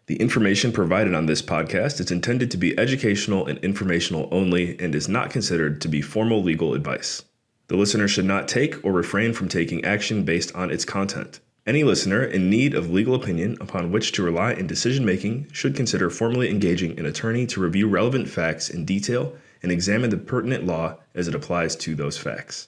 The information provided on this podcast is intended to be educational and informational only and is not considered to be formal legal advice. The listener should not take or refrain from taking action based on its content. Any listener in need of legal opinion upon which to rely in decision-making should consider formally engaging an attorney to review relevant facts in detail and examine the pertinent law as it applies to those facts.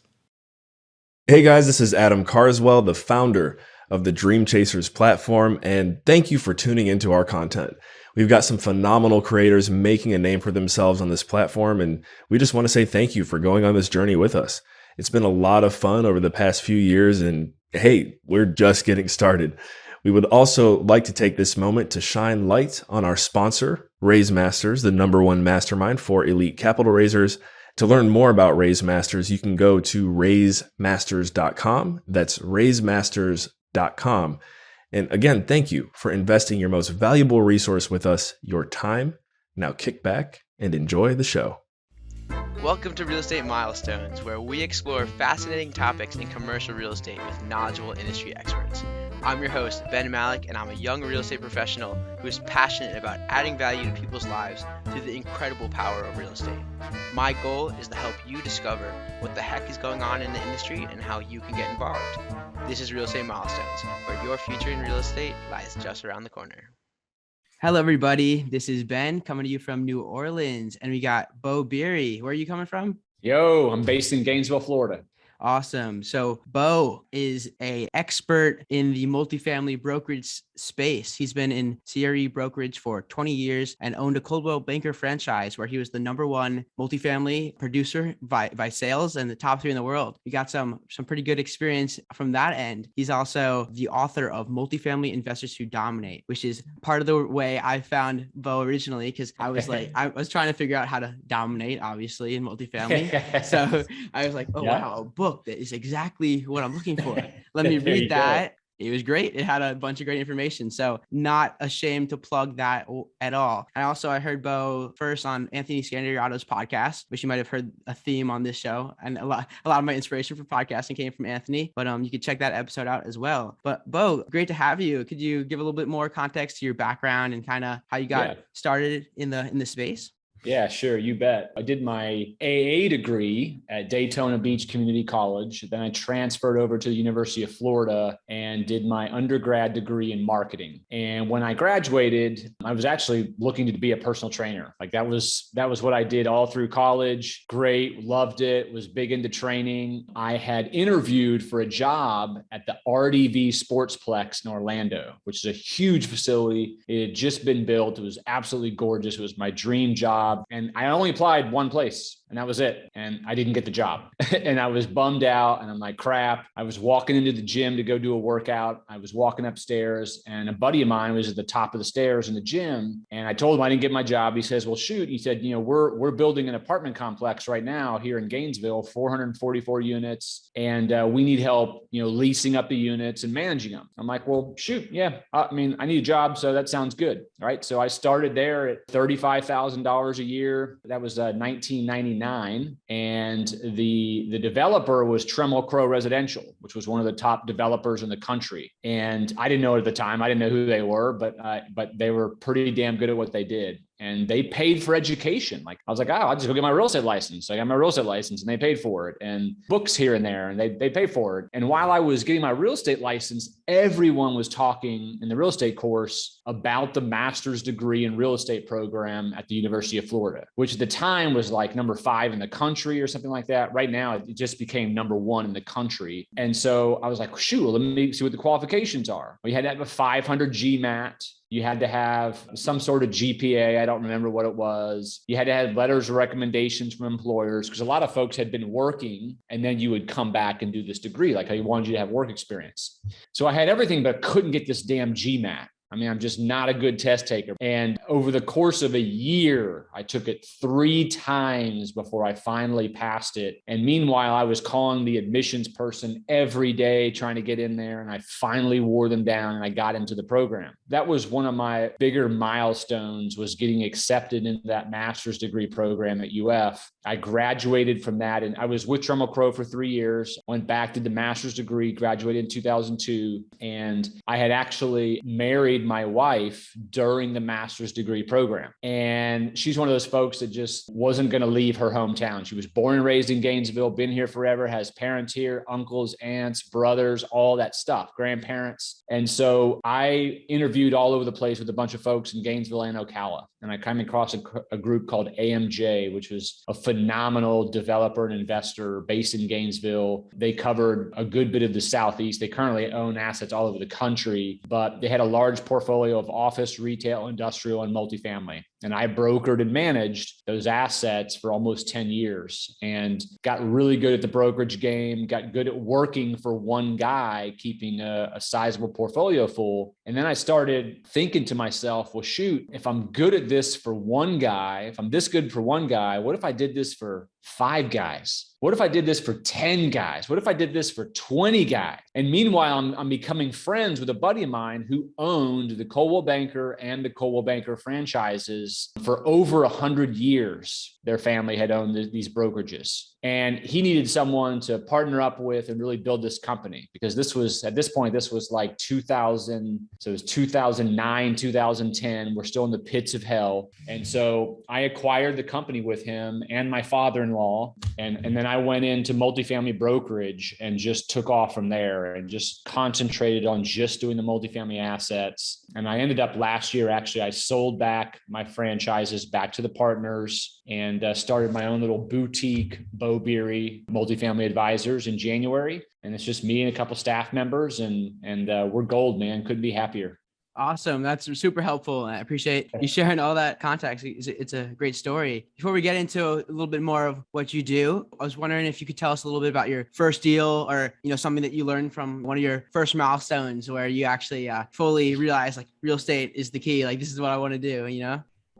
Hey guys, this is Adam Carswell, the founder of the Dream Chasers platform, and thank you for tuning into our content. We've got some phenomenal creators making a name for themselves on this platform, and we just want to say thank you for going on this journey with us. It's been a lot of fun over the past few years, and hey, we're just getting started. We would also like to take this moment to shine light on our sponsor, Raise Masters, the #1 mastermind for elite capital raisers. To learn more about Raise Masters, you can go to raisemasters.com. That's raisemasters.com. And again, thank you for investing your most valuable resource with us, your time. Now kick back and enjoy the show. Welcome to Real Estate Milestones, where we explore fascinating topics in commercial real estate with knowledgeable industry experts. I'm your host, Ben Malik, and I'm a young real estate professional who is passionate about adding value to people's lives through the incredible power of real estate. My goal is to help you discover what the heck is going on in the industry and how you can get involved. This is Real Estate Milestones, where your future in real estate lies just around the corner. Hello, everybody. This is Ben coming to you from New Orleans, and we got Beau Beery. Where are you coming from? Yo, I'm based in Gainesville, Florida. Awesome. So Beau is an expert in the multifamily brokerage space. He's been in CRE brokerage for 20 years and owned a Coldwell Banker franchise where he was the #1 multifamily producer by sales and the top 3 in the world. We got some pretty good experience from that end. He's also the author of Multifamily Investors Who Dominate, which is part of the way I found Beau originally, because I was trying to figure out how to dominate, obviously, in multifamily. So I was like, wow, a book that is exactly what I'm looking for. Let me read that. It was great. It had a bunch of great information. So not ashamed to plug that at all. And also I heard Beau first on Anthony Scandariato's podcast, which you might have heard a theme on this show. And a lot of my inspiration for podcasting came from Anthony, but you could check that episode out as well. But Beau, great to have you. Could you give a little bit more context to your background and kind of how you got started in the space? Yeah, sure. You bet. I did my AA degree at Daytona Beach Community College. Then I transferred over to the University of Florida and did my undergrad degree in marketing. And when I graduated, I was actually looking to be a personal trainer. Like that was what I did all through college. Great. Loved it. Was big into training. I had interviewed for a job at the RDV Sportsplex in Orlando, which is a huge facility. It had just been built. It was absolutely gorgeous. It was my dream job. And I only applied one place and that was it. And I didn't get the job and I was bummed out and I'm like, crap. I was walking into the gym to go do a workout. I was walking upstairs and a buddy of mine was at the top of the stairs in the gym. And I told him I didn't get my job. He says, well, shoot. He said, we're building an apartment complex right now here in Gainesville, 444 units. And we need help, leasing up the units and managing them. I'm like, well, shoot. Yeah. I need a job. So that sounds good. All right. So I started there at $35,000 a year. That was 1999. And the developer was Trammell Crow Residential, which was one of the top developers in the country. And I didn't know at the time, I didn't know who they were, but they were pretty damn good at what they did. And they paid for education. Like I was like, I'll just go get my real estate license. So I got my real estate license and they paid for it, and books here and there, and they paid for it. And while I was getting my real estate license, everyone was talking in the real estate course about the master's degree in real estate program at the University of Florida, which at the time was like #5 in the country or something like that. Right now, it just became #1 in the country. And so I was like, shoot, let me see what the qualifications are. We had to have a 500 GMAT. You had to have some sort of GPA. I don't remember what it was. You had to have letters of recommendations from employers, because a lot of folks had been working and then you would come back and do this degree. Like, I wanted you to have work experience. So I had everything, but I couldn't get this damn GMAT. I'm just not a good test taker. And over the course of a year, I took it 3 times before I finally passed it. And meanwhile, I was calling the admissions person every day, trying to get in there. And I finally wore them down and I got into the program. That was one of my bigger milestones, was getting accepted into that master's degree program at UF. I graduated from that, and I was with Trammell Crow for 3 years, went back, did the master's degree, graduated in 2002. And I had actually married married my wife during the master's degree program. And she's one of those folks that just wasn't going to leave her hometown. She was born and raised in Gainesville, been here forever, has parents here, uncles, aunts, brothers, all that stuff, grandparents. And so I interviewed all over the place with a bunch of folks in Gainesville and Ocala. And I came across a group called AMJ, which was a phenomenal developer and investor based in Gainesville. They covered a good bit of the Southeast. They currently own assets all over the country, but they had a large portfolio of office, retail, industrial, and multifamily. And I brokered and managed those assets for almost 10 years and got really good at the brokerage game, got good at working for one guy, keeping a sizable portfolio full. And then I started thinking to myself, well, shoot, if I'm good at this for one guy, if I'm this good for one guy, what if I did this for 5 guys? What if I did this for 10 guys? What if I did this for 20 guys? And meanwhile, I'm becoming friends with a buddy of mine who owned the Coldwell Banker and the Coldwell Banker franchises for over 100 years. Their family had owned these brokerages. And he needed someone to partner up with and really build this company, because this was, at this point, this was like 2000. So it was 2009, 2010. We're still in the pits of hell. And so I acquired the company with him and my father-in-law. And then I went into multifamily brokerage and just took off from there and just concentrated on just doing the multifamily assets. And I ended up last year, actually, I sold back my franchises back to the partners and started my own little boutique, Beau Beery Multifamily Advisors in January. And it's just me and a couple staff members, and we're gold, man. Couldn't be happier. Awesome. That's super helpful. I appreciate you sharing all that context. It's a great story. Before we get into a little bit more of what you do, I was wondering if you could tell us a little bit about your first deal, or, something that you learned from one of your first milestones where you actually fully realized like real estate is the key. Like, this is what I want to do,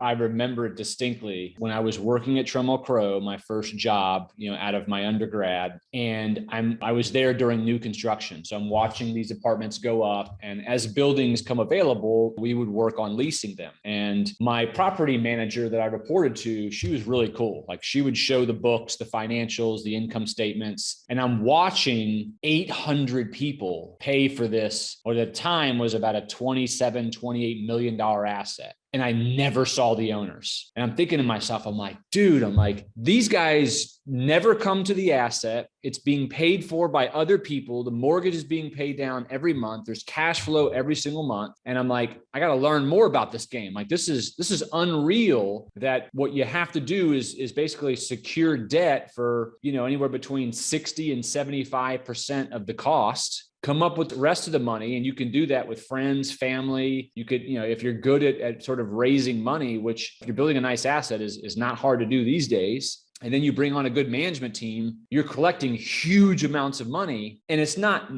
I remember it distinctly when I was working at Trammell Crow, my first job, out of my undergrad. And I was there during new construction. So I'm watching these apartments go up, and as buildings come available, we would work on leasing them. And my property manager that I reported to, she was really cool. Like, she would show the books, the financials, the income statements. And I'm watching 800 people pay for this, or at the time was about a $27-28 million asset. And I never saw the owners. And I'm thinking to myself, dude, these guys never come to the asset. It's being paid for by other people. The mortgage is being paid down every month. There's cash flow every single month. And I'm like, I got to learn more about this game. Like, this is unreal, that what you have to do is basically secure debt for, anywhere between 60 and 75% of the cost. Come up with the rest of the money. And you can do that with friends, family. You could, if you're good at sort of raising money, which if you're building a nice asset is not hard to do these days. And then you bring on a good management team, you're collecting huge amounts of money. And it's not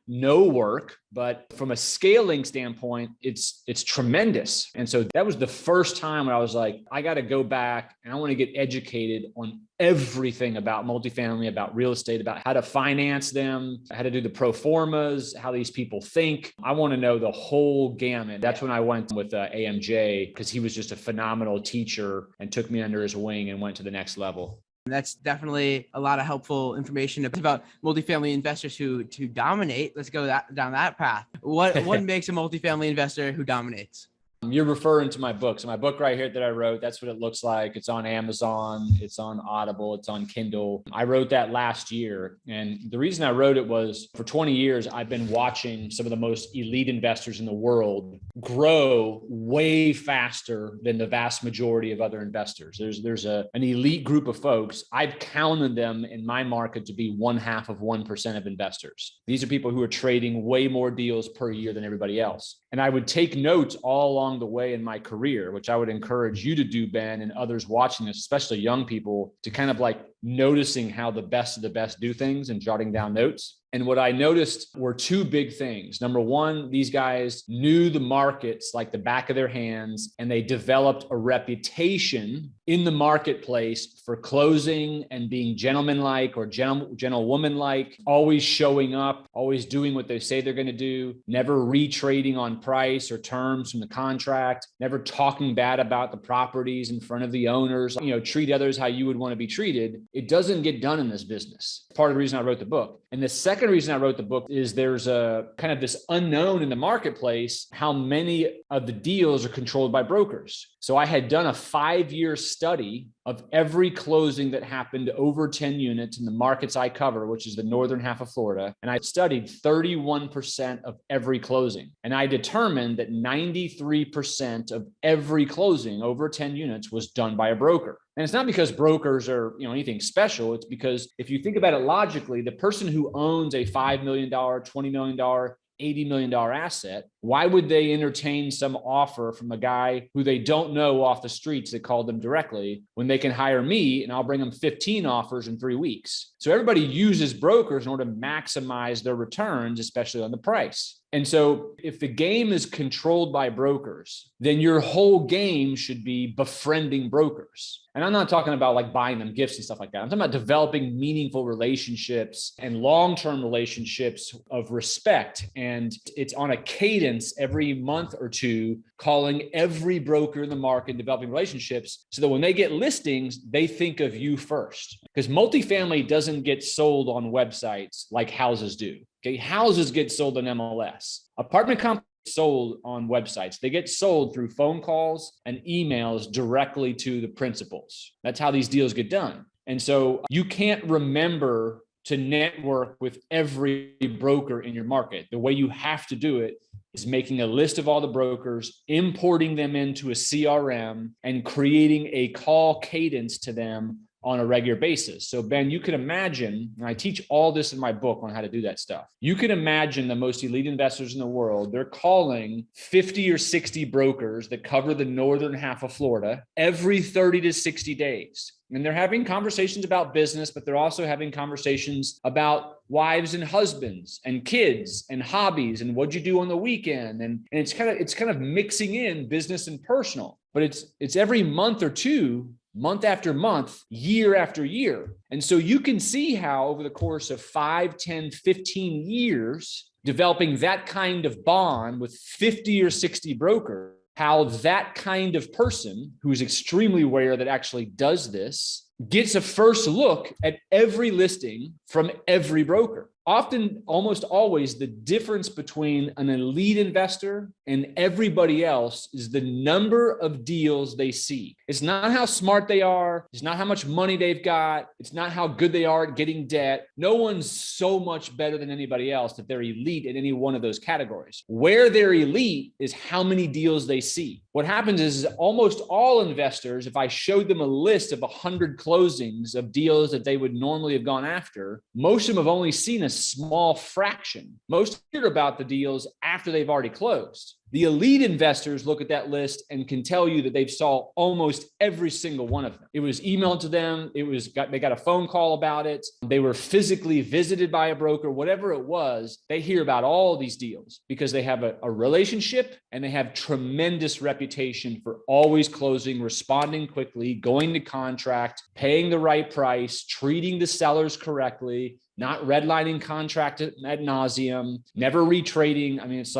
no work, but from a scaling standpoint, it's tremendous. And so that was the first time when I was like, I got to go back and I want to get educated on everything about multifamily, about real estate, about how to finance them, how to do the pro formas, how these people think. I want to know the whole gamut. That's when I went with AMJ, because he was just a phenomenal teacher and took me under his wing and went to the next level. That's definitely a lot of helpful information about multifamily investors who dominate. Let's go down that path. What makes a multifamily investor who dominates? You're referring to my book. So my book right here that I wrote, that's what it looks like. It's on Amazon, it's on Audible, it's on Kindle. I wrote that last year. And the reason I wrote it was, for 20 years, I've been watching some of the most elite investors in the world grow way faster than the vast majority of other investors. There's an elite group of folks. I've counted them in my market to be 0.5% of investors. These are people who are trading way more deals per year than everybody else. And I would take notes all along the way in my career, which I would encourage you to do, Ben, and others watching this, especially young people, to kind of like noticing how the best of the best do things and jotting down notes. And what I noticed were 2 big things. Number one, these guys knew the markets like the back of their hands, and they developed a reputation in the marketplace for closing and being gentlemanlike or gentlewomanlike, always showing up, always doing what they say they're going to do, never retrading on price or terms from the contract, never talking bad about the properties in front of the owners, treat others how you would want to be treated. It doesn't get done in this business. Part of the reason I wrote the book. And the second second reason I wrote the book is there's a kind of this unknown in the marketplace, how many of the deals are controlled by brokers. So I had done a 5-year study of every closing that happened over 10 units in the markets I cover, which is the northern half of Florida. And I studied 31% of every closing. And I determined that 93% of every closing over 10 units was done by a broker. And it's not because brokers are, anything special. It's because if you think about it logically, the person who owns a $5 million, $20 million, $80 million asset, why would they entertain some offer from a guy who they don't know off the streets that called them directly when they can hire me and I'll bring them 15 offers in 3 weeks? So everybody uses brokers in order to maximize their returns, especially on the price. And so if the game is controlled by brokers, then your whole game should be befriending brokers. And I'm not talking about like buying them gifts and stuff like that. I'm talking about developing meaningful relationships and long-term relationships of respect. And it's on a cadence every month or two, calling every broker in the market, developing relationships so that when they get listings, they think of you first. Because multifamily doesn't get sold on websites like houses do. Okay, houses get sold on MLS. Apartment complexes sold on websites. They get sold through phone calls and emails directly to the principals. That's how these deals get done. And so you can't remember to network with every broker in your market. The way you have to do it is making a list of all the brokers, importing them into a CRM, and creating a call cadence to them on a regular basis. So Ben, you can imagine, and I teach all this in my book on how to do that stuff. You can imagine the most elite investors in the world, they're calling 50 or 60 brokers that cover the northern half of Florida every 30 to 60 days. And they're having conversations about business, but they're also having conversations about wives and husbands and kids and hobbies and what you do on the weekend. And it's kind of mixing in business and personal, but it's every month or two, month after month, year after year. And so you can see how over the course of 5, 10, 15 years, developing that kind of bond with 50 or 60 brokers, how that kind of person who's extremely aware that actually does this gets a first look at every listing from every broker. Often, almost always, the difference between an elite investor and everybody else is the number of deals they see. It's not how smart they are. It's not how much money they've got. It's not how good they are at getting debt. No one's so much better than anybody else that they're elite in any one of those categories. Where they're elite is how many deals they see. What happens is almost all investors, if I showed them a list of 100 closings of deals that they would normally have gone after, most of them have only seen a small fraction. Most hear about the deals after they've already closed. The elite investors look at that list and can tell you that they've saw almost every single one of them. It was emailed to them. They got a phone call about it. They were physically visited by a broker, whatever it was. They hear about all these deals because they have a relationship and they have tremendous reputation for always closing, responding quickly, going to contract, paying the right price, treating the sellers correctly, not redlining contract ad nauseum, never retrading. I mean, it's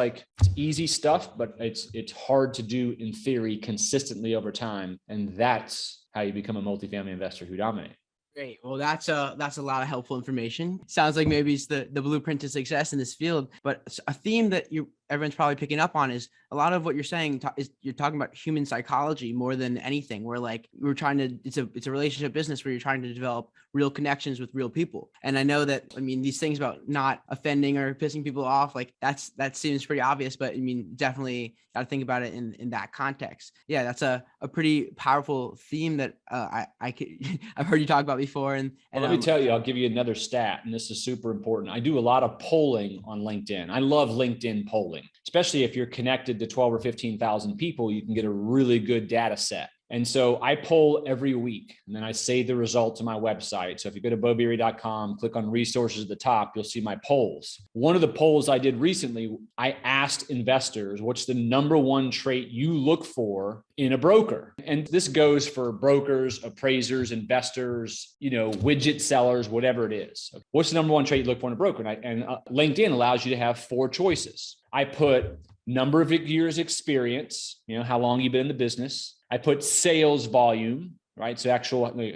easy stuff, but it's hard to do in theory consistently over time. And that's how you become a multifamily investor who dominate. Great. Well, that's a lot of helpful information. Sounds like maybe it's the blueprint to success in this field, but a theme that everyone's probably picking up on is a lot of what you're saying is you're talking about human psychology more than anything. It's a relationship business where you're trying to develop real connections with real people. And I know that, these things about not offending or pissing people off, that seems pretty obvious, but definitely got to think about it in that context. Yeah, that's a pretty powerful theme that I've heard you talk about before. And let me tell you, I'll give you another stat, and this is super important. I do a lot of polling on LinkedIn. I love LinkedIn polling, especially if you're connected to 12 or 15,000 people, you can get a really good data set. And so I poll every week, and then I save the result to my website. So if you go to beaubeery.com, click on resources at the top, you'll see my polls. One of the polls I did recently, I asked investors, what's the number one trait you look for in a broker? And this goes for brokers, appraisers, investors, widget sellers, whatever it is. What's the number one trait you look for in a broker? And LinkedIn allows you to have 4 choices. I put number of years experience, how long you've been in the business. I put sales volume, right? So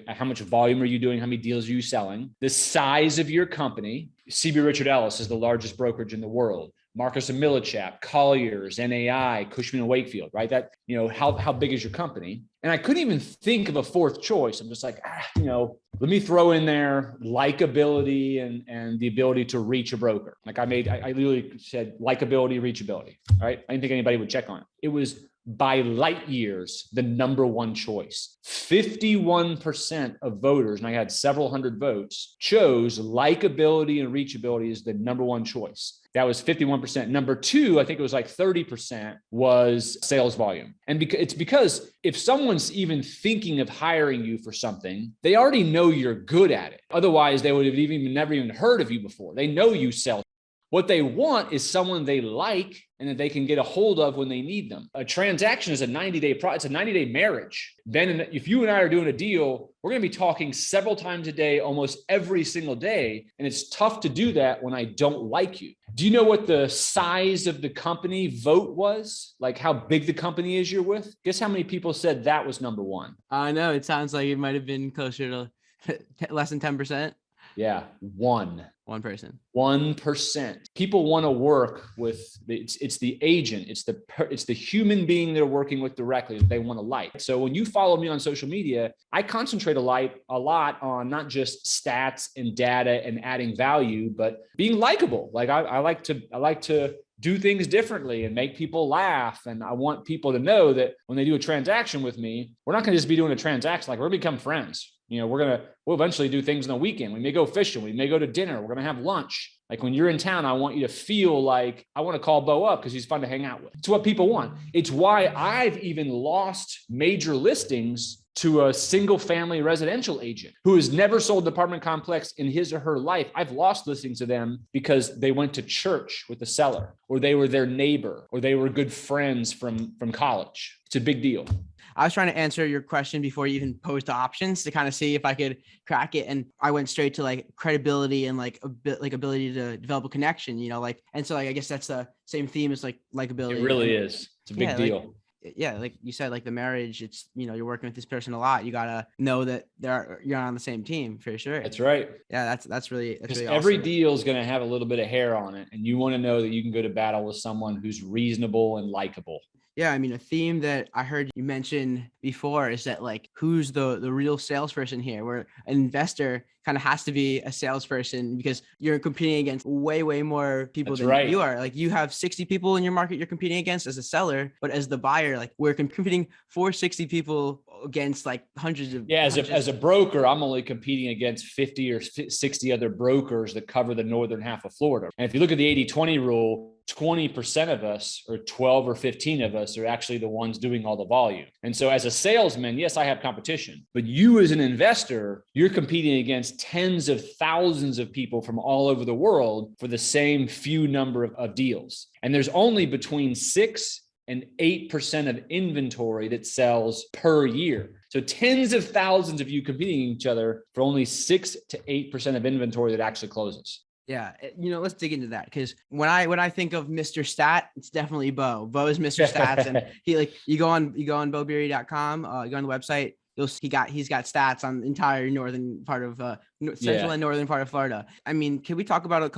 how much volume are you doing? How many deals are you selling? The size of your company. CB Richard Ellis is the largest brokerage in the world. Marcus and Millichap, Colliers, NAI, Cushman and Wakefield, right? That, how big is your company? And I couldn't even think of a fourth choice. I'm just like, let me throw in there likability and the ability to reach a broker. Like I literally said likability, reachability, right? I didn't think anybody would check on it. It was by light years, the number one choice. 51% of voters, and I had several hundred votes, chose likability and reachability as the number one choice. That was 51%. Number two, I think it was like 30% was sales volume. And it's because if someone's even thinking of hiring you for something, they already know you're good at it. Otherwise, they would have never even heard of you before. They know you sell. What they want is someone they like and that they can get a hold of when they need them. A transaction is a 90-day it's a 90-day marriage. Then if you and I are doing a deal, we're going to be talking several times a day, almost every single day. And it's tough to do that when I don't like you. Do you know what the size of the company vote was? Like how big the company is you're with? Guess how many people said that was number one? I know. It sounds like it might have been closer to less than 10%. Yeah, one person. 1%. People want to work with it's the agent, it's the human being they're working with directly that they want to like. So when you follow me on social media, I concentrate a lot on not just stats and data and adding value, but being likable. Like I like to do things differently and make people laugh. And I want people to know that when they do a transaction with me, we're not going to just be doing a transaction. Like we're going to become friends. We'll eventually do things on the weekend. We may go fishing. We may go to dinner. We're going to have lunch. Like when you're in town, I want you to feel like I want to call Beau up because he's fun to hang out with. It's what people want. It's why I've even lost major listings to a single family residential agent who has never sold an apartment complex in his or her life. I've lost listings to them because they went to church with the seller, or they were their neighbor, or they were good friends from college. It's a big deal. I was trying to answer your question before you even posed the options to kind of see if I could crack it. And I went straight to like credibility and like a bit like ability to develop a connection, and so like, I guess that's the same theme as like likability. It really is. It's a big deal. Like you said, like the marriage, it's, you're working with this person a lot. You got to know that you're on the same team for sure. That's right. Yeah. That's really awesome. Every deal is going to have a little bit of hair on it. And you want to know that you can go to battle with someone who's reasonable and likable. Yeah, I mean, a theme that I heard you mention before is that like, who's the real salesperson here? Where an investor kind of has to be a salesperson because you're competing against way more people than you are. Like you have 60 people in your market you're competing against as a seller, but as the buyer, like we're competing for 60 people against like hundreds of. Yeah, as a broker, I'm only competing against 50 or 60 other brokers that cover the northern half of Florida. And if you look at the 80-20 rule, 20% of us, or 12 or 15 of us, are actually the ones doing all the volume. And so as a salesman, yes, I have competition, but you as an investor, you're competing against tens of thousands of people from all over the world for the same few number of deals. And there's only between 6 and 8% of inventory that sells per year. So tens of thousands of you competing each other for only 6 to 8% of inventory that actually closes. Yeah. Let's dig into that. Cause when I think of Mr. Stat, it's definitely Beau. Beau is Mr. Stats. And you go on beaubeery.com, you go on the website, he's got stats on the entire northern part of central and northern part of Florida. I mean, can we talk about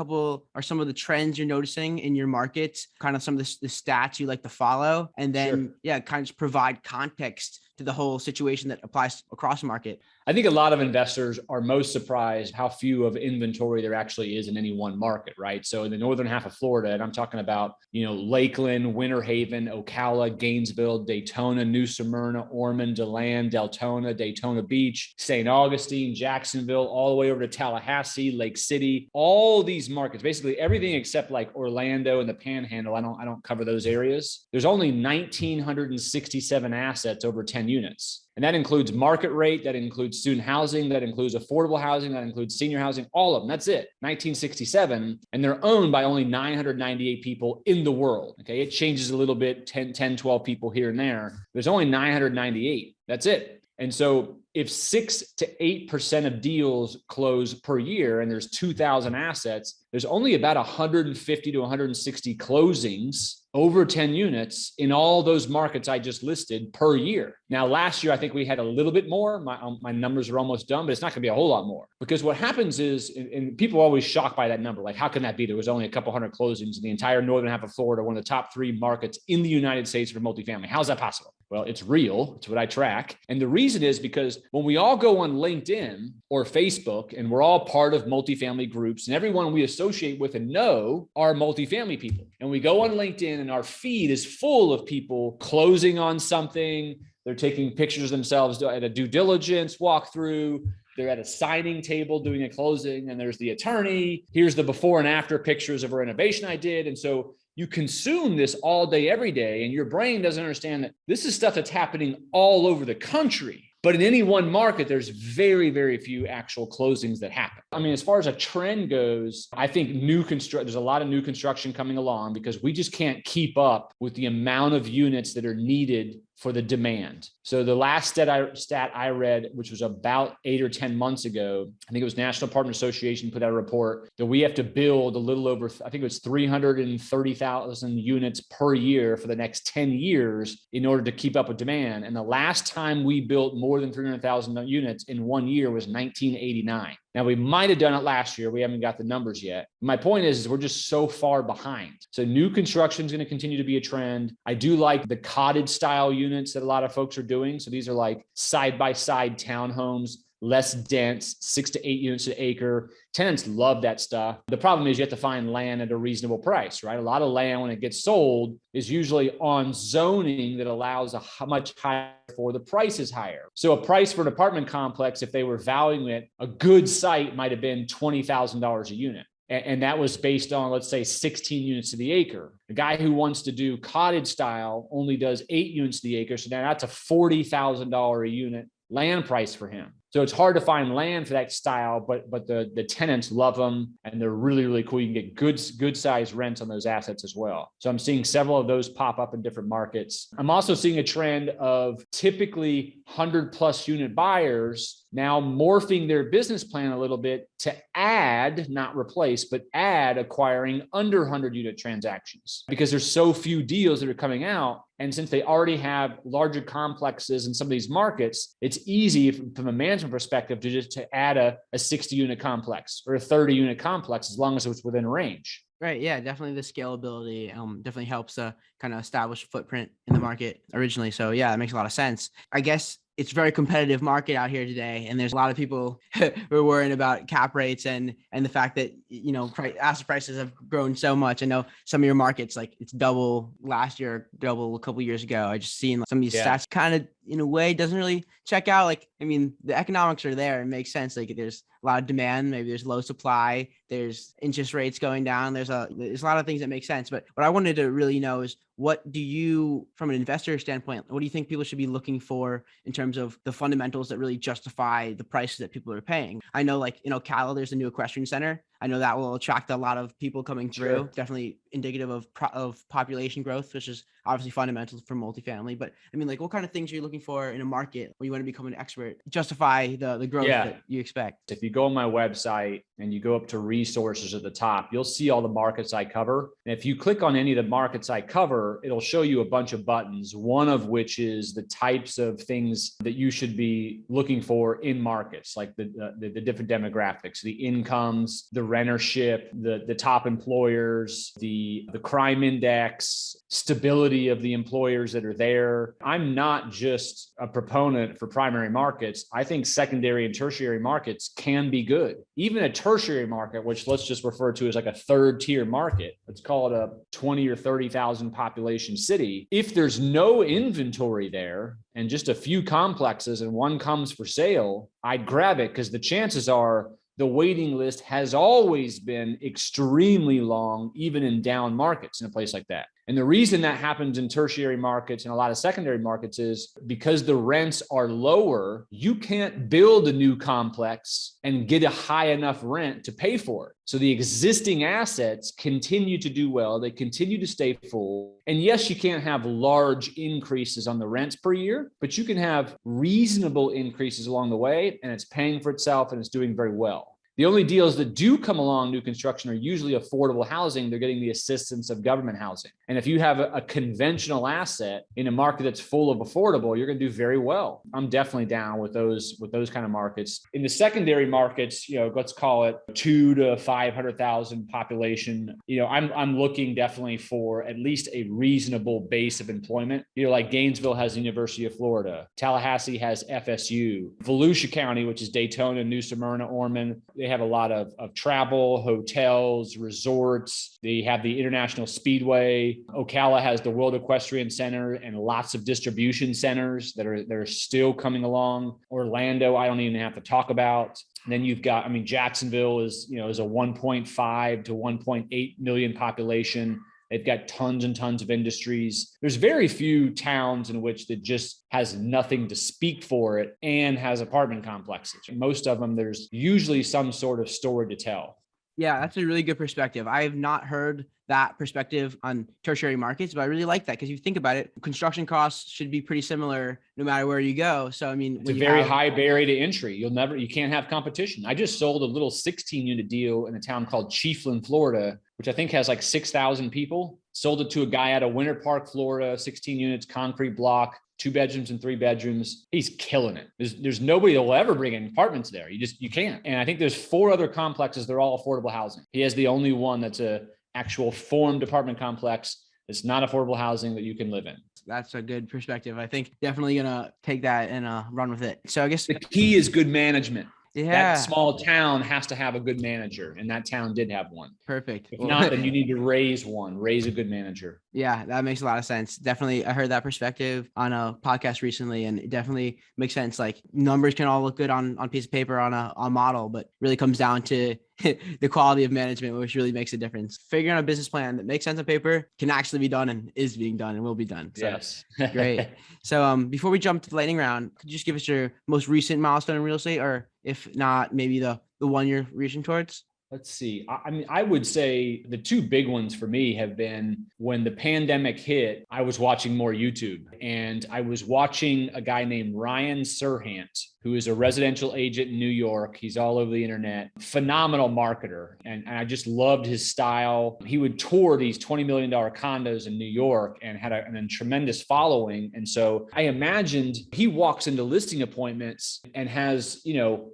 some of the trends you're noticing in your markets, kind of some of the stats you like to follow, and then kind of just provide context to the whole situation that applies across the market? I think a lot of investors are most surprised how few of inventory there actually is in any one market, right? So in the northern half of Florida, and I'm talking about, Lakeland, Winter Haven, Ocala, Gainesville, Daytona, New Smyrna, Ormond, DeLand, Deltona, Daytona Beach, St. Augustine, Jacksonville, all the way over to Tallahassee, Lake City, all these markets, basically everything except like Orlando and the Panhandle. I don't cover those areas. There's only 1,967 assets over 10 units. And that includes market rate, that includes student housing, that includes affordable housing, that includes senior housing, all of them. That's it, 1967. And they're owned by only 998 people in the world. Okay, it changes a little bit, 10, 12 people here and there. There's only 998. That's it. And so if 6 to 8% of deals close per year and there's 2,000 assets, there's only about 150 to 160 closings over 10 units in all those markets I just listed per year. Now, last year, I think we had a little bit more. My numbers are almost done, but it's not going to be a whole lot more, because what happens is, and people are always shocked by that number. Like, how can that be? There was only a couple hundred closings in the entire northern half of Florida, one of the top 3 markets in the United States for multifamily. How is that possible? Well, it's real. It's what I track. And the reason is because when we all go on LinkedIn or Facebook, and we're all part of multifamily groups, and everyone we associate with and know are multifamily people. And we go on LinkedIn and our feed is full of people closing on something. They're taking pictures of themselves at a due diligence walkthrough. They're at a signing table doing a closing, and there's the attorney. Here's the before and after pictures of a renovation I did. And so you consume this all day, every day, and your brain doesn't understand that this is stuff that's happening all over the country. But in any one market, there's very, very few actual closings that happen. I mean, as far as a trend goes, I think there's a lot of new construction coming along, because we just can't keep up with the amount of units that are needed for the demand. So the last stat I read, which was about 8 or 10 months ago, I think it was National Apartment Association put out a report that we have to build a little over, I think it was 330,000 units per year for the next 10 years in order to keep up with demand. And the last time we built more than 300,000 units in 1 year was 1989. Now, we might have done it last year. We haven't got the numbers yet. My point is we're just so far behind. So new construction is going to continue to be a trend. I do like the cottage style units that a lot of folks are doing. So these are like side-by-side townhomes, less dense, 6 to 8 units an acre. Tenants love that stuff. The problem is you have to find land at a reasonable price, right? A lot of land, when it gets sold, is usually on zoning that allows a much higher, for the price is higher. So a price for an apartment complex, if they were valuing it, a good site might have been $20,000 a unit. And that was based on, let's say, 16 units to the acre. The guy who wants to do cottage style only does 8 units to the acre. So now that's a $40,000 a unit land price for him. So it's hard to find land for that style, but the tenants love them, and they're really, really cool. You can get good size rents on those assets as well. So I'm seeing several of those pop up in different markets. I'm also seeing a trend of typically 100+ unit buyers now morphing their business plan a little bit to add, not replace, but add acquiring under 100 unit transactions, because there's so few deals that are coming out. And since they already have larger complexes in some of these markets, it's easy from a management perspective to add a 60 unit complex or a 30 unit complex, as long as it's within range. Right. Yeah, definitely the scalability definitely helps kind of establish a footprint in the market originally. So yeah, that makes a lot of sense. I guess it's a very competitive market out here today, and there's a lot of people who are worrying about cap rates and the fact that, you know, asset prices have grown so much. I know some of your markets, like it's double last year, double a couple of years ago. I just seen some of these stats kind of, in a way, doesn't really check out. Like, I mean, the economics are there. It makes sense. Like, there's a lot of demand. Maybe there's low supply. There's interest rates going down. There's a lot of things that make sense. But what I wanted to really know is, what do you, from an investor standpoint, what do you think people should be looking for in terms of the fundamentals that really justify the prices that people are paying? I know, like, in Ocala, there's a new equestrian center. I know that will attract a lot of people coming through. Sure. Definitely indicative of population growth, which is obviously fundamental for multifamily. But I mean, like, what kind of things are you looking for in a market where you want to become an expert, justify the growth that you expect? If you go on my website and you go up to resources at the top, you'll see all the markets I cover. And if you click on any of the markets I cover, it'll show you a bunch of buttons, one of which is the types of things that you should be looking for in markets, like the different demographics, the incomes, the rentership, the top employers, the crime index, stability of the employers that are there. I'm not just a proponent for primary markets. I think secondary and tertiary markets can be good. Even a tertiary market, which let's just refer to as like a third tier market, let's call it a 20 or 30,000 population city. If there's no inventory there and just a few complexes and one comes for sale, I'd grab it, because the chances are the waiting list has always been extremely long, even in down markets in a place like that. And the reason that happens in tertiary markets and a lot of secondary markets is because the rents are lower, you can't build a new complex and get a high enough rent to pay for it. So the existing assets continue to do well. They continue to stay full. And yes, you can't have large increases on the rents per year, but you can have reasonable increases along the way, and it's paying for itself and it's doing very well. The only deals that do come along new construction are usually affordable housing. They're getting the assistance of government housing. And if you have a conventional asset in a market that's full of affordable, you're going to do very well. I'm definitely down with those kind of markets. In the secondary markets, let's call it 2 to 500,000 population. I'm looking definitely for at least a reasonable base of employment. Like Gainesville has the University of Florida, Tallahassee has FSU, Volusia County, which is Daytona, New Smyrna, Ormond. They have a lot of travel, hotels, resorts. They have the International Speedway. Ocala has the World Equestrian Center and lots of distribution centers that are still coming along. Orlando, I don't even have to talk about. And then you've got, Jacksonville is a 1.5 to 1.8 million population. They've got tons and tons of industries. There's very few towns in which that just has nothing to speak for it and has apartment complexes. Most of them, there's usually some sort of story to tell. Yeah, that's a really good perspective. I have not heard that perspective on tertiary markets, but I really like that because you think about it, construction costs should be pretty similar no matter where you go. So, it's a very high barrier to entry. You can't have competition. I just sold a little 16-unit deal in a town called Chiefland, Florida, which I think has like 6,000 people. Sold it to a guy out of Winter Park, Florida, 16 units, concrete block, 2 bedrooms and 3 bedrooms. He's killing it. There's nobody that will ever bring in apartments there. You can't. And I think there's 4 other complexes. They're all affordable housing. He has the only one that's a actual formed apartment complex. It's not affordable housing that you can live in. That's a good perspective. I think definitely gonna take that and run with it. So I guess the key is good management. Yeah. That small town has to have a good manager, and that town did have one. Perfect. If not, then you need to raise a good manager. Yeah, that makes a lot of sense. Definitely. I heard that perspective on a podcast recently, and it definitely makes sense. Like numbers can all look good on a piece of paper on a model, but really comes down to the quality of management, which really makes a difference. Figuring out a business plan that makes sense on paper can actually be done and is being done and will be done. So, yes. Great. So before we jump to the lightning round, could you just give us your most recent milestone in real estate, or if not, maybe the one you're reaching towards? Let's see. I would say the 2 big ones for me have been when the pandemic hit, I was watching more YouTube, and I was watching a guy named Ryan Serhant, who is a residential agent in New York. He's all over the internet, phenomenal marketer. And I just loved his style. He would tour these $20 million condos in New York and had a tremendous following. And so I imagined he walks into listing appointments and has,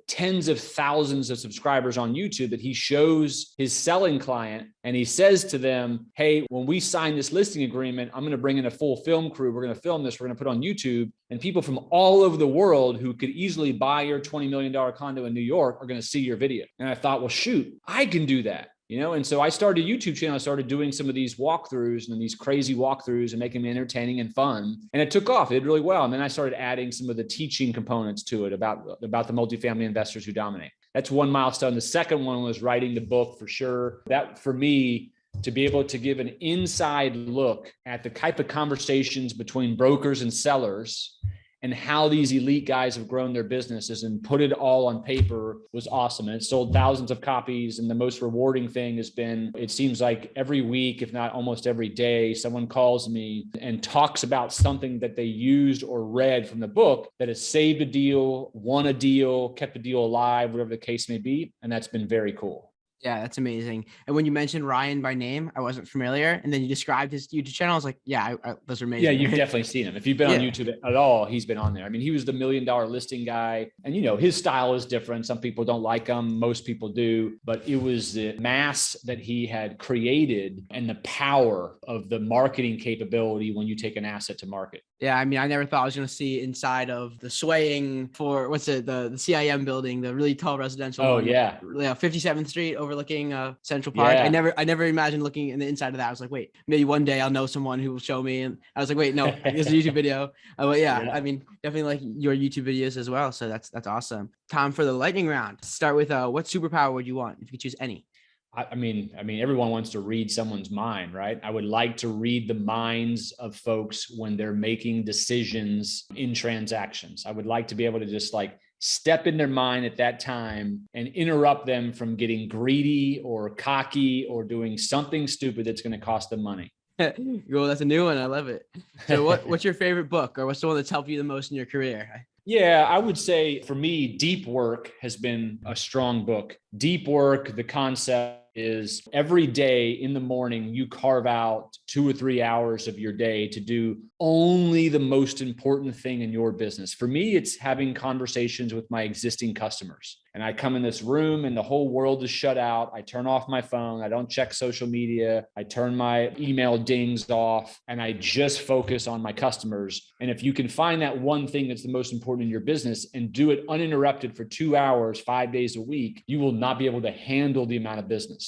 tens of thousands of subscribers on YouTube that he shows his selling client. And he says to them, hey, when we sign this listing agreement, I'm going to bring in a full film crew. We're going to film this. We're going to put it on YouTube. And people from all over the world who could easily buy your $20 million condo in New York are going to see your video. And I thought, well, shoot, I can do that. And so I started a YouTube channel. I started doing some of these walkthroughs and these crazy walkthroughs and making them entertaining and fun. And it took off. It did really well. And then I started adding some of the teaching components to it about the multifamily investors who dominate. That's one milestone. The second one was writing the book for sure. That for me, to be able to give an inside look at the type of conversations between brokers and sellers and how these elite guys have grown their businesses and put it all on paper was awesome. And it sold thousands of copies. And the most rewarding thing has been, it seems like every week, if not almost every day, someone calls me and talks about something that they used or read from the book that has saved a deal, won a deal, kept a deal alive, whatever the case may be. And that's been very cool. Yeah, that's amazing. And when you mentioned Ryan by name, I wasn't familiar. And then you described his YouTube channel. I was like, yeah, those are amazing. Yeah, you've definitely seen him. If you've been on YouTube at all, he's been on there. I mean, he was the $1 million listing guy. And, his style is different. Some people don't like him. Most people do. But it was the mass that he had created and the power of the marketing capability when you take an asset to market. Yeah, I mean, I never thought I was going to see inside of the swaying for, the CIM building, the really tall residential. Oh, one. yeah. 57th Street overlooking Central Park. Yeah. I never imagined looking in the inside of that. I was like, wait, maybe one day I'll know someone who will show me. And I was like, wait, no, it's a YouTube video. But yeah, I mean, definitely like your YouTube videos as well. So that's awesome. Time for the lightning round. Start with what superpower would you want if you could choose any? I mean, everyone wants to read someone's mind, right? I would like to read the minds of folks when they're making decisions in transactions. I would like to be able to just step in their mind at that time and interrupt them from getting greedy or cocky or doing something stupid that's going to cost them money. Well, that's a new one. I love it. So what's your favorite book, or what's the one that's helped you the most in your career? Yeah, I would say for me, Deep Work has been a strong book. Deep Work, the concept is every day in the morning, you carve out 2 or 3 hours of your day to do only the most important thing in your business. For me, it's having conversations with my existing customers. And I come in this room and the whole world is shut out. I turn off my phone. I don't check social media. I turn my email dings off and I just focus on my customers. And if you can find that one thing that's the most important in your business and do it uninterrupted for 2 hours, 5 days a week, you will not be able to handle the amount of business.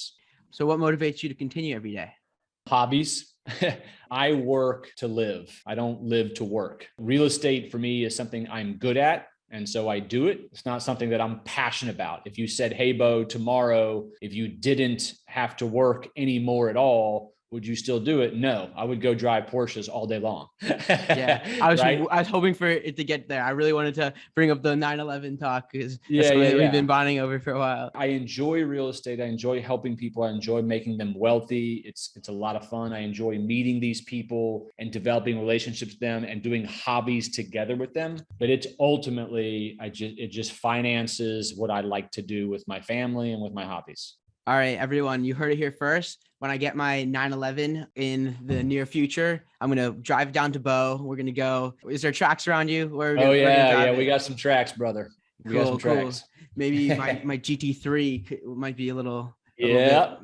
So what motivates you to continue every day? Hobbies. I work to live. I don't live to work. Real estate for me is something I'm good at. And so I do it. It's not something that I'm passionate about. If you said, hey, Beau, tomorrow, if you didn't have to work anymore at all, would you still do it? No, I would go drive Porsches all day long. Yeah, I was right? I was hoping for it to get there. I really wanted to bring up the 9/11 talk because that's something we've been bonding over for a while. I enjoy real estate. I enjoy helping people. I enjoy making them wealthy. It's a lot of fun. I enjoy meeting these people and developing relationships with them and doing hobbies together with them. But it's ultimately, it just finances what I like to do with my family and with my hobbies. All right, everyone, you heard it here first. When I get my 911 in the near future, I'm going to drive down to Beau. We're going to go. Is there tracks around you? We got some tracks, brother. We got some tracks. Cool. Maybe my GT3 might be a little. Yeah.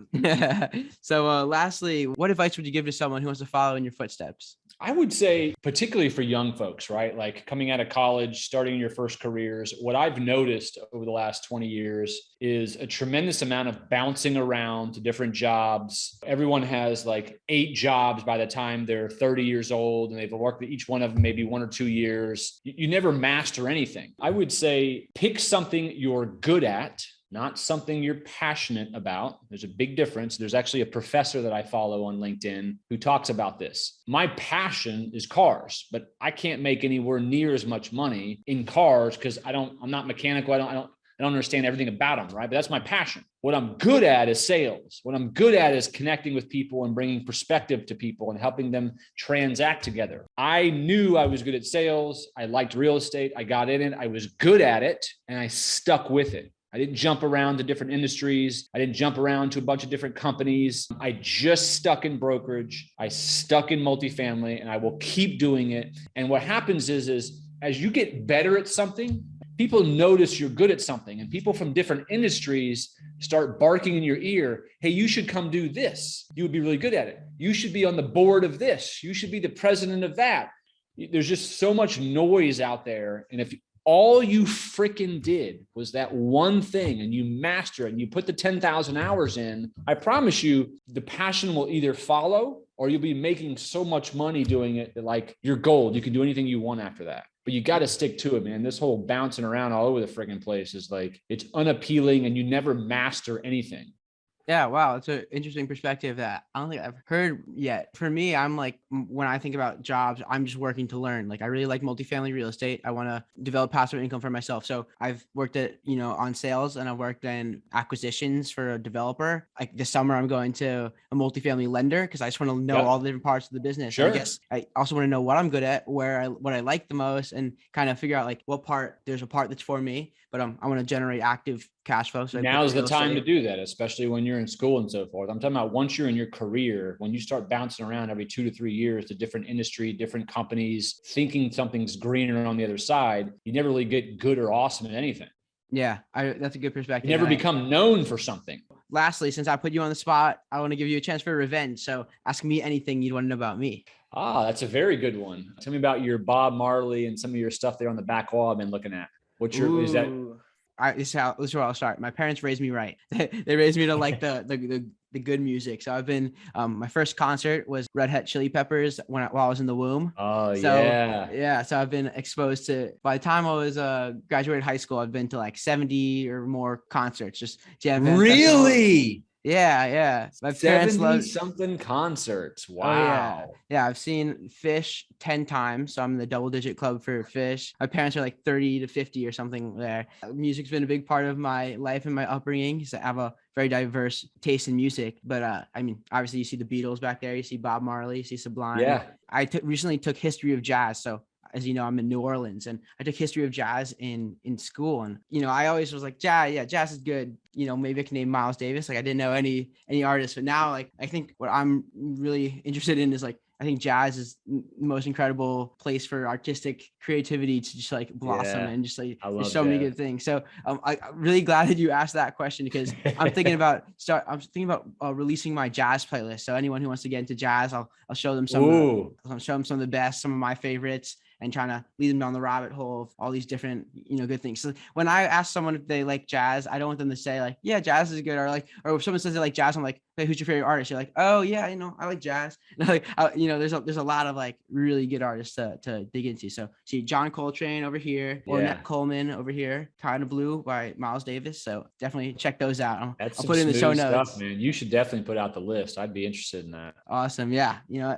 So lastly, what advice would you give to someone who wants to follow in your footsteps? I would say, particularly for young folks, right? Like coming out of college, starting your first careers, what I've noticed over the last 20 years is a tremendous amount of bouncing around to different jobs. Everyone has like 8 jobs by the time they're 30 years old, and they've worked at each one of them maybe 1 or 2 years. You never master anything. I would say pick something you're good at, not something you're passionate about. There's a big difference. There's actually a professor that I follow on LinkedIn who talks about this. My passion is cars, but I can't make anywhere near as much money in cars because I'm not mechanical. I don't understand everything about them, right? But that's my passion. What I'm good at is sales. What I'm good at is connecting with people and bringing perspective to people and helping them transact together. I knew I was good at sales. I liked real estate. I got in it. I was good at it and I stuck with it. I didn't jump around to different industries. I didn't jump around to a bunch of different companies. I just stuck in brokerage. I stuck in multifamily, and I will keep doing it. And what happens is as you get better at something, people notice you're good at something, and people from different industries start barking in your ear. Hey, you should come do this. You would be really good at it. You should be on the board of this. You should be the president of that. There's just so much noise out there. And if all you freaking did was that one thing and you master it and you put the 10,000 hours in, I promise you the passion will either follow or you'll be making so much money doing it that like you're gold. You can do anything you want after that. But you got to stick to it, man. This whole bouncing around all over the freaking place is like, it's unappealing and you never master anything. Yeah, wow. It's an interesting perspective that I don't think I've heard yet. For me, I'm like, when I think about jobs, I'm just working to learn. Like, I really like multifamily real estate. I want to develop passive income for myself. So I've worked at, on sales, and I've worked in acquisitions for a developer. Like this summer, I'm going to a multifamily lender because I just want to know all the different parts of the business. Sure. I guess I also want to know what I'm good at, what I like the most, and kind of figure out like there's a part that's for me, but I want to generate active cash flow. So now's the time to do that, especially when you're in school and so forth. I'm talking about once you're in your career, when you start bouncing around every 2 to 3 years to different industry, different companies, thinking something's greener on the other side, you never really get good or awesome at anything. Yeah, that's a good perspective. You never become known for something. Lastly, since I put you on the spot, I want to give you a chance for revenge. So ask me anything you'd want to know about me. That's a very good one. Tell me about your Bob Marley and some of your stuff there on the back wall I've been looking at. Is that? This is where I'll start. My parents raised me right. They raised me to like the good music. So I've been, my first concert was Red Hot Chili Peppers while I was in the womb. Oh, yeah. So I've been exposed to, by the time I was graduated high school, I've been to like 70 or more concerts. Just jam band really? Yeah. My parents 70 something concerts. Wow. Oh, yeah. I've seen Fish 10 times. So I'm in the double digit club for Fish. My parents are like 30 to 50 or something there. Music's been a big part of my life and my upbringing. So I have a very diverse taste in music. But obviously you see the Beatles back there. You see Bob Marley, you see Sublime. Yeah. I recently took history of jazz. So as you know, I'm in New Orleans, and I took history of jazz in school. And, I always was like, jazz is good. Maybe I can name Miles Davis. Like I didn't know any artists, but now like, I think what I'm really interested in is like, I think jazz is the most incredible place for artistic creativity to just like blossom and just like there's so many good things. So I'm really glad that you asked that question, because I'm thinking about releasing my jazz playlist. So anyone who wants to get into jazz, I'll show them some of the best, some of my favorites, and trying to lead them down the rabbit hole of all these different, good things. So when I ask someone if they like jazz, I don't want them to say like, yeah, jazz is good. Or if someone says they like jazz, I'm like, hey, who's your favorite artist? You're like, oh yeah, I like jazz. And like, there's a lot of like really good artists to dig into. So see John Coltrane over here, Ornette Coleman over here, Kind of Blue by Miles Davis. So definitely check those out. I'll put it in the show notes. Stuff, man. You should definitely put out the list. I'd be interested in that. Awesome. Yeah. You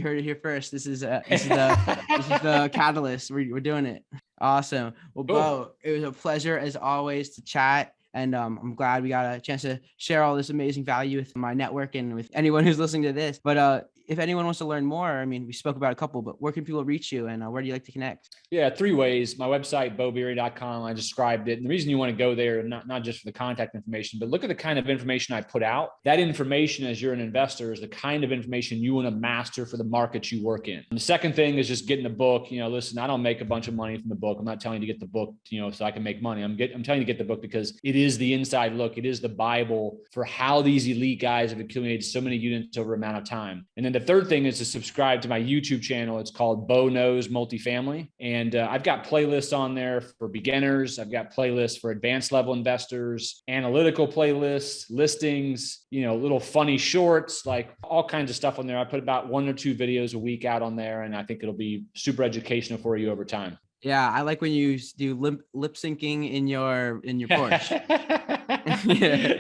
heard it here first. This is the catalyst. We're doing it. Awesome. Well, cool. Beau, it was a pleasure as always to chat. And I'm glad we got a chance to share all this amazing value with my network and with anyone who's listening to this. But if anyone wants to learn more, I mean, we spoke about a couple, but where can people reach you, and where do you like to connect? Yeah, 3 ways. My website, beaubeery.com. I described it. And the reason you want to go there, not just for the contact information, but look at the kind of information I put out. That information, as you're an investor, is the kind of information you want to master for the markets you work in. And the second thing is just getting the book. Listen, I don't make a bunch of money from the book. I'm not telling you to get the book, so I can make money. I'm telling you to get the book because it is the inside look. It is the Bible for how these elite guys have accumulated so many units over an amount of time. And then the third thing is to subscribe to my YouTube channel. It's called Beau Knows Multifamily. And I've got playlists on there for beginners. I've got playlists for advanced level investors, analytical playlists, listings, little funny shorts, like all kinds of stuff on there. I put about 1 or 2 videos a week out on there, and I think it'll be super educational for you over time. Yeah, I like when you do lip syncing in your Porsche.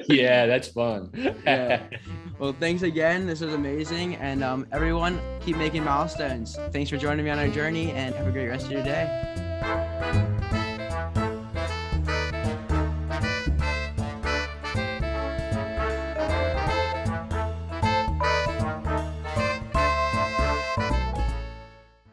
Yeah, that's fun. Yeah. Well, thanks again. This was amazing. And everyone, keep making milestones. Thanks for joining me on our journey, and have a great rest of your day.